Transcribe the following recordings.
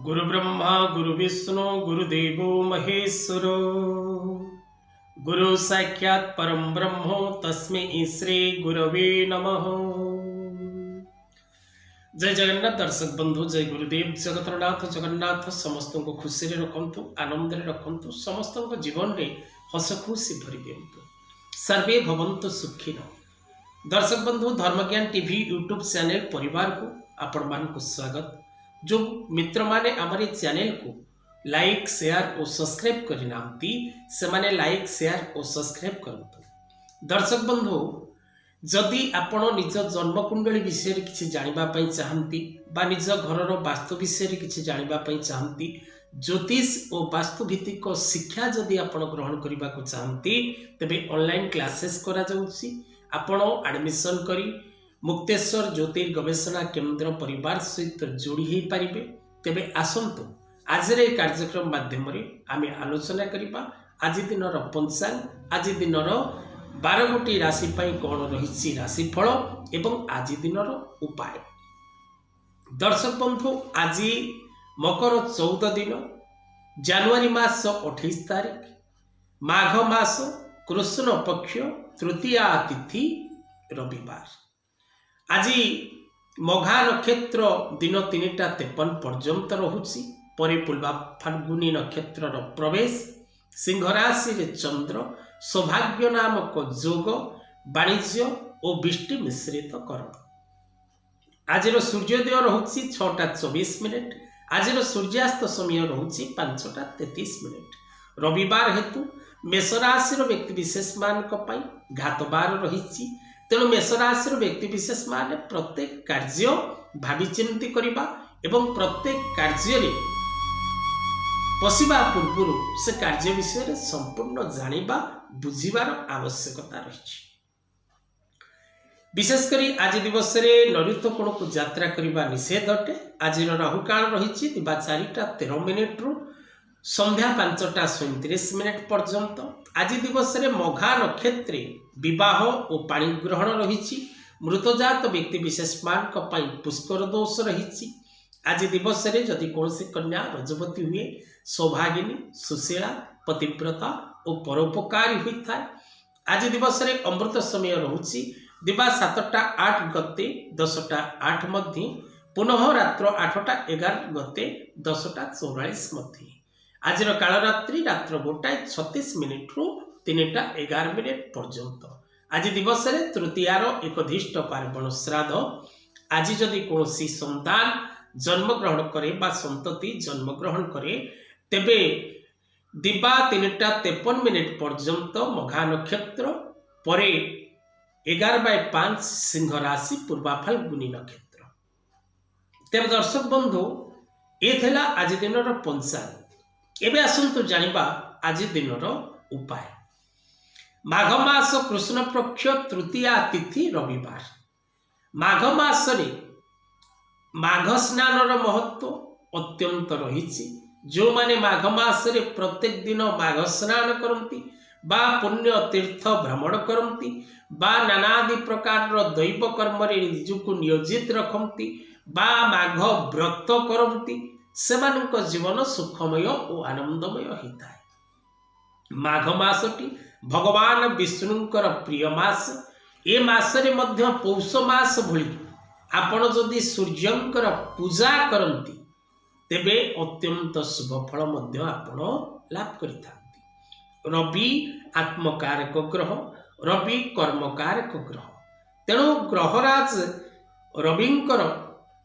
गुरु ब्रह्मा गुरु विष्णु गुरुदेव महेश्वर गुरु साक्षात् परम ब्रह्म तस्मै श्री गुरवे नमः। जय जगन्नाथ दर्शक बंधु, जय गुरुदेव जगतनाथ जगन्नाथ समस्त को खुशी रखु, आनंद रखु, समस्त जीवन में हस खुशी भरी दिंतु, सर्वे भवन्तु सुखिन। दर्शक बंधु, धर्मज्ञान टीवी यूट्यूब चैनल परिवार को आपण मान को स्वागत। जो मित्र माने हमारे चैनल को लाइक शेयर और सब्सक्राइब करना से माने लाइक शेयर और सब्सक्राइब करंतु। दर्शक बंधु, जदि आपण निज जन्मकुंडली विषय किसी जानिबा पई चाहंती बा निज घरर वास्तु विषय किसी जानिबा पई चाहंती, ज्योतिष और वास्तु भित्तिक शिक्षा जदि आपण ग्रहण करबा को चाहंती, तबे ऑनलाइन क्लासेस करा जाउची। आपण एडमिशन करी मुक्तेश्वर ज्योतिर गवेषणा केन्द्र परिवार सहित जोड़ी हो पारे। तेबे आसंतु आज कार्यक्रम माध्यम आमे आलोचना करिबा आज दिन पंचांग, आज दिन 12 गोटी राशि कौन रही राशिफल एवं आज दिन उपाय। दर्शक बंधु, आज मकर 14 दिन, जनवरी मास 28 तारीख, माघ मास कृष्ण पक्ष तृतीया तिथि रविवार। आज मघा नक्षत्र दिन 3:53 पर्यंत रहुछि। परे पूर्वा फाल्गुनी नक्षत्र प्रवेश, सिंह राशि रे चंद्र, सौभाग्य नामक जोग, वाणिज्य और वृष्टि मिश्रित करण। आज सूर्योदय रहुछि 6:24। आज सूर्यास्त समय रहुछि 5:33। रविवार हेतु मेष राशि व्यक्ति विशेष मानक पई घातबार रहिछि। तेणु मेष राशि व्यक्ति विशेष मान प्रत्येक कार्य भावी चिंती करिबा एवं प्रत्येक कार्य रे पशिबा पूर्व से कार्य विषय संपूर्ण जानिबा बुझिबार आवश्यकता रही। विशेषकर आज दिवस रे नैऋत्य कोण को यात्रा करबा निषेध अटे। आज राहु काल रही दिबा 4:13 रु संध्या 5:37 पर्यंत। आज दिवस रे मघा नक्षत्रे विवाह और पाणी ग्रहण रही। मृतजात व्यक्ति विशेष मान पुष्कर दोष रही। आज दिवस रे जदि कौन कन्या रजवती हुए, सौभागिनी, सुशीला, पतिव्रता और परोपकारी होता है। आज दिवस रे अमृत समय रहुछि दिबा 7:08 गते 10:08 मध्य, पुनः रात्र 8:11 गते 10:44 मध्य। आज कालरात्रि रात्र 1:36 रु 3:11 पर्यंत। आज दिवस रे तृतीयार एकधिष्ट पार्वण श्राद्ध। आज जदि कौन संतान जन्म ग्रहण करे बा संतति जन्म ग्रहण करे, तेबे दिबा 3:53 पर्यंत मघा नक्षत्र, परे 11/5 सिंह राशि पूर्वा फाल्गुनी नक्षत्र। तेरे दर्शक बंधु, ये थिला आज दिन पंचांग। एबे आसंतु जानिबा आज दिन उपाय। माघ मास कृष्ण पक्ष तृतीया तिथि रविवार। माघ मास रे माघ स्नान महत्व अत्यंत रही। जो माने माघ मास रे प्रत्येक दिन माघ स्नान करती बा पुण्य तीर्थ भ्रमण करती बा नानादि प्रकार दैव कर्म रे निजको नियोजित रखती बा माघ व्रत करती, सेमानक जीवन सुखमय और आनंदमय होता है। माघ मासटी भगवान विष्णुंकर प्रिय मास। ए मासरे मध्य पौष मास भली आपण जदि सूर्यंकर पूजा करती, तेबे अत्यंत शुभ फल मध्य आपण लाभ करिथांती। रवि आत्मकारक ग्रह, रवि कर्मकारक ग्रह। तेणु ग्रहराज रविंकर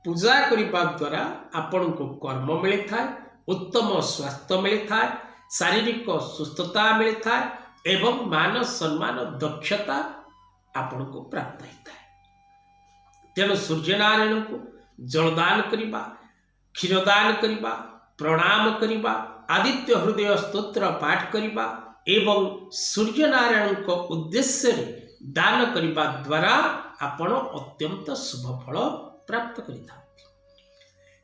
पूजा करने द्वारा आपण को कर्म मिलता है, उत्तम स्वास्थ्य मिलता है, शारीरिक सुस्थता मिलता है एवं मान सम्मान दक्षता आपण को प्राप्त होता है। तेणु सूर्यनारायण को जलदान करवा, क्षीरदान करवा, प्रणाम करवा, आदित्य हृदय स्तोत्र पाठ करवा एवं सूर्यनारायण को उद्देश्य दान करने द्वारा आपण अत्यंत शुभ फल प्राप्त करिता।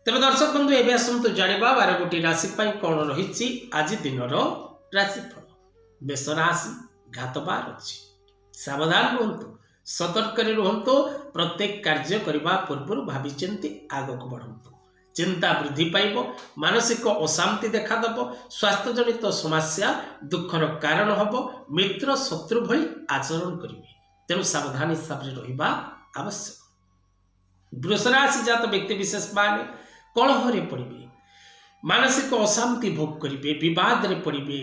तबे दर्शक बंधु, एबे आसंतु जानिबा 12 गोटी राशि कौन रही आज दिन राशिफल। मेष राशि घातबार अछि। सावधान रुहंतु, सतर्क रुहंतु, प्रत्येक कार्य करबा पूर्व भावी चिंती आगक बढ़ंतु। चिंता वृद्धि पाइब, मानसिक अशांति देखादेव, स्वास्थ्य जनित समस्या दुखर कारण हम, मित्र शत्रु भली आचरण करेंगे, तेणु सावधान हिसाब से रहिबा आवश्यक। वृष राशि जात व्यक्ति विशेष माने कलह पड़े, मानसिक अशांति भोग करेंगे, विवाद रे पड़े,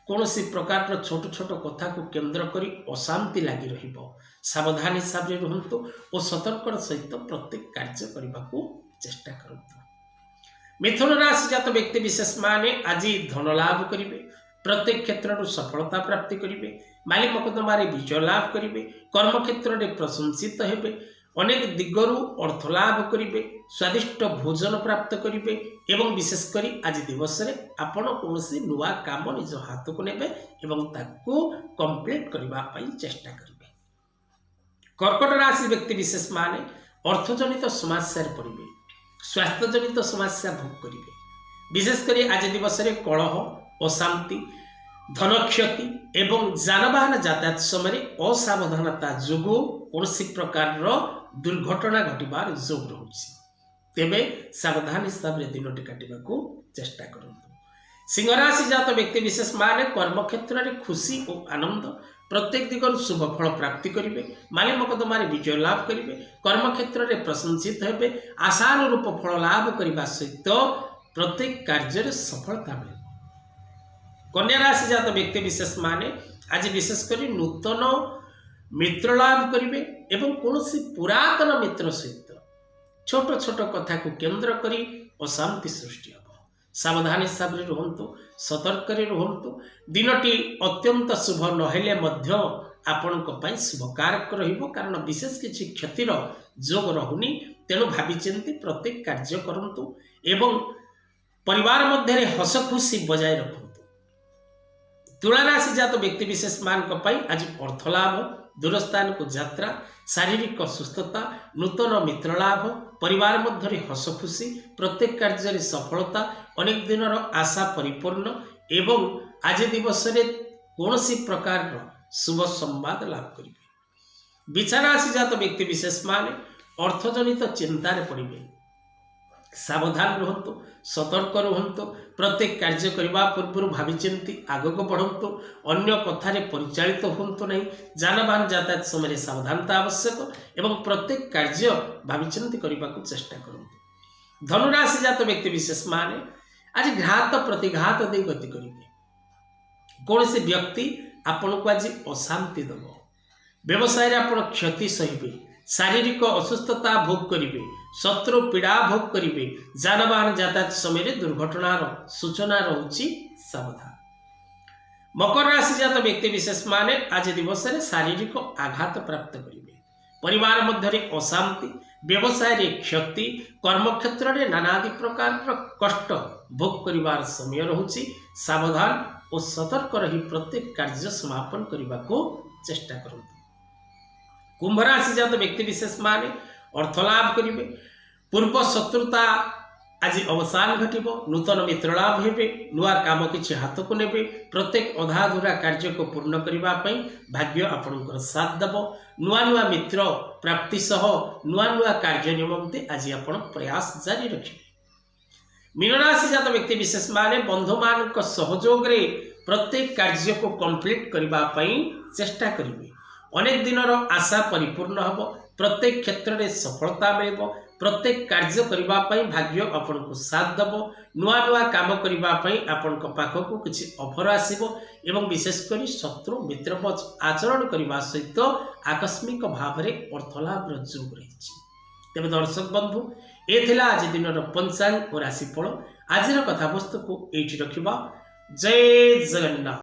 कौन सी प्रकार छोट छोट कथा को केंद्र करी अशांति लगी रहिबो। सावधान हिसाब से रुहंतु और सतर्क सहित प्रत्येक कार्य करने को चेष्टा करंतु। मिथुन राशि जात व्यक्ति विशेष माने आज धन लाभ करेंगे, प्रत्येक क्षेत्र सफलता प्राप्ति करेंगे, मालिक मकदमारे विजय लाभ करेंगे, कर्म क्षेत्र में प्रशंसित हेबे, अनेक दिगरु अर्थ लाभ करेंगे, स्वादिष्ट भोजन प्राप्त करेंगे एवं विशेषकर आज दिवस रे आपण कौन नुआ काम निज हाथ को नेबे एवं ताकू कंप्लीट करबा पई चेष्टा करेंगे। कर्कट राशि व्यक्ति विशेष माने अर्थजनित समस्या पड़े, स्वास्थ्य जनित समस्या भोग करेंगे, विशेषकर आज दिवस रे कलह अशांति धन क्षति एवं जानवाहन यातायात समय असावधानता जोगु कौन प्रकार दुर्घटना घटवार जोग रही, तेबे सावधान हिसाब से दिनटी काटिबा को चेष्टा करंतु। सिंह राशि जात व्यक्ति विशेष माने कर्म क्षेत्र में खुशी और आनंद, प्रत्येक दिगरु शुभ फल प्राप्ति करेंगे, मालिक मकदमारे विजय लाभ करेंगे, कर्म क्षेत्र में प्रशंसित हेबे, आशानुरूप फल लाभ करने सहित प्रत्येक कार्य सफलता मिले। कन्या राशि जात व्यक्ति विशेष माने आज विशेषकर नूतन मित्र लाभ करेंगे एवं कौन पुरातन मित्र सहित छोट छोट कथा को केंद्र करी अशांति सृष्टि हम। सावधान हिसाब से रुहंतु, सतर्क रुहंतु। दिनटी अत्यंत शुभ नहेले मध्य आपणक पई शुभकारक रहिबो, कारण विशेष किछि क्षतिर जोग रहुनी, तेणु भाविचिंती प्रत्येक कार्य करंतु एवं परिवार मध्य हस खुशी बजाय रखंतु। तुला राशि जात व्यक्ति विशेष मानक पई आज अर्थ लाभ, दूरस्थान को यात्रा, शारीरिक सुस्थता, नूतन मित्र लाभ, परिवार मध्य हस खुशी, प्रत्येक कार्य सफलता, अनेक दिन आशा परिपूर्ण एवं आज दिवस कौन प्रकार शुभ संवाद लाभ करेंगे। बिछा राशि जात व्यक्ति विशेष माने अर्थजनित चिंतार पड़े, सावधान रुहंतु, सतर्क रुहंतु, प्रत्येक कार्य करने पूर्व भाविचिंती आगक बढ़ंतु, अन्य कथारे परिचालित होंतु नहीं, जानवाहन यातायात समय सावधानता आवश्यक एवं प्रत्येक कार्य भाविचिंती करने को चेष्टा करंतु। धनुराशि जात व्यक्ति विशेष माने आज घात प्रतिघात दे गति करेंगे, कौन से व्यक्ति आपन को आज अशांति दब, व्यवसाय आपण क्षति सहिबे, शारीरिक असुस्थता भोग करेंगे, शत्रु पीड़ा भोग करेंगे, जानवाहन यातायात समय दुर्घटनार सूचना रहुछि, सावधान। मकर राशि जात व्यक्ति विशेष माने आज दिवस रे शारीरिक आघात प्राप्त करेंगे, परिवार मध्य अशांति, व्यवसाय रे क्षति, कर्म क्षेत्र में नानादि प्रकार कष्ट भोग करिवार समय रहुछि, सावधान और सतर्क रही प्रत्येक कार्य समापन करने को चेष्टा करंतु। कुंभ राशि जात व्यक्ति विशेष माने अर्थ लाभ करेंगे, पूर्व शत्रुता आज अवसान घटिबो, नूतन मित्र लाभ हेबे, नुआ काम किछि हाथ को नेबे, प्रत्येक अधाधुरा कार्य को पूर्ण करबा पई भाग्य आपनकर साथ दबो, नुआ नुआ मित्र प्राप्ति सह नुआ नुआ कार्य निमंते आज आपण प्रयास जारी रखिबे। मीन राशि जात व्यक्ति विशेष माने बंधु मानक सहयोग रे प्रत्येक कार्य को कंप्लीट करबा पई चेष्टा करिवे, अनेक दिनर आशा परिपूर्ण हब, प्रत्येक क्षेत्र में सफलता मिल, प्रत्येक कार्य करने भाग्य आपन को साथ दब, नुआ नुआ काम करने आपण पाखक किसी ऑफर आसो एवं विशेषकर शत्रु मित्र आचरण करने सहित आकस्मिक भाव में अर्थलाभ जोग रही। तेज दर्शक बंधु, ये आज दिन पंचांग और राशिफल। आज कथावस्तु को ये रखा। जय जगन्नाथ।